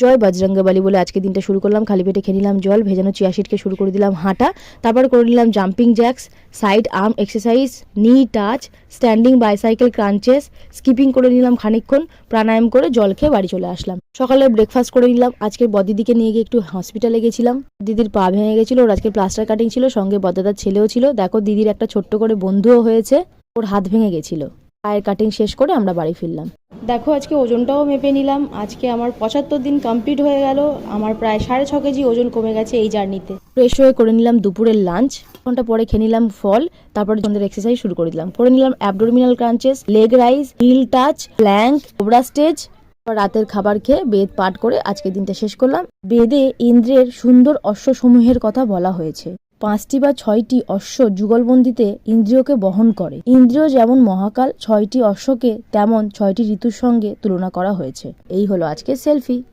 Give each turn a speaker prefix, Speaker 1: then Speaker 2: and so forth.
Speaker 1: জয় বজরঙ্গবলী বলে আজকে দিনটা শুরু করলাম। খালি পেটে খেয়ে নিলাম জল, ভেজানো চিয়া সিডকে শুরু করে দিলাম হাঁটা, তারপর করে নিলাম jumping jacks, side arm exercise, knee touch, standing bicycle crunches, skipping করে নিলাম খানিকক্ষণ, প্রাণায়াম করে জল খেয়ে বাড়ি চলে আসলাম। সকালে ব্রেকফাস্ট করে নিলাম। আজকে বদিদিকে নিয়ে গিয়ে একটু হসপিটালে গেছিলাম। দিদির পা ভেঙে গেছিল, ওর আজকে প্লাস্টার কাটিং ছিল, সঙ্গে বদাদার ছেলেও ছিল। দেখো দিদির একটা ছোট্ট করে বন্ধুও হয়েছে, ওর হাত ভেঙে গেছিল। পায়ের কাটিং শেষ করে আমরা বাড়ি ফিরলাম। দেখো আজকে ওজনটাও মেপে নিলাম। আজকে আমার 75 দিন কমপ্লিট হয়ে গেল। আমার প্রায় 6.5 কেজি ওজন কমে গেছে এই জার্নিতে। ফ্রেশ হয়ে করে নিলাম দুপুরের লাঞ্চ, ঘন্টা পরে খেয়ে নিলাম ফল, তারপরে সন্ধ্যের এক্সারসাইজ শুরু করে দিলাম। করে নিলাম abdominal crunches, leg raise, heel touch, plank, cobra stage. রাতের খাবার খেয়ে বেদ পাঠ করে আজকে দিনটা শেষ করলাম। বেদে ইন্দ্রের সুন্দর অশ্বসমূহের কথা বলা হয়েছে। 5টি বা 6টি অশ্ব যুগলবন্দিতে ইন্দ্রিয়কে বহন করে। ইন্দ্রিয় যেমন মহাকাল, 6টি অশ্বকে তেমন 6টি ঋতুর সঙ্গে তুলনা করা হয়েছে। এই হলো আজকের সেলফি।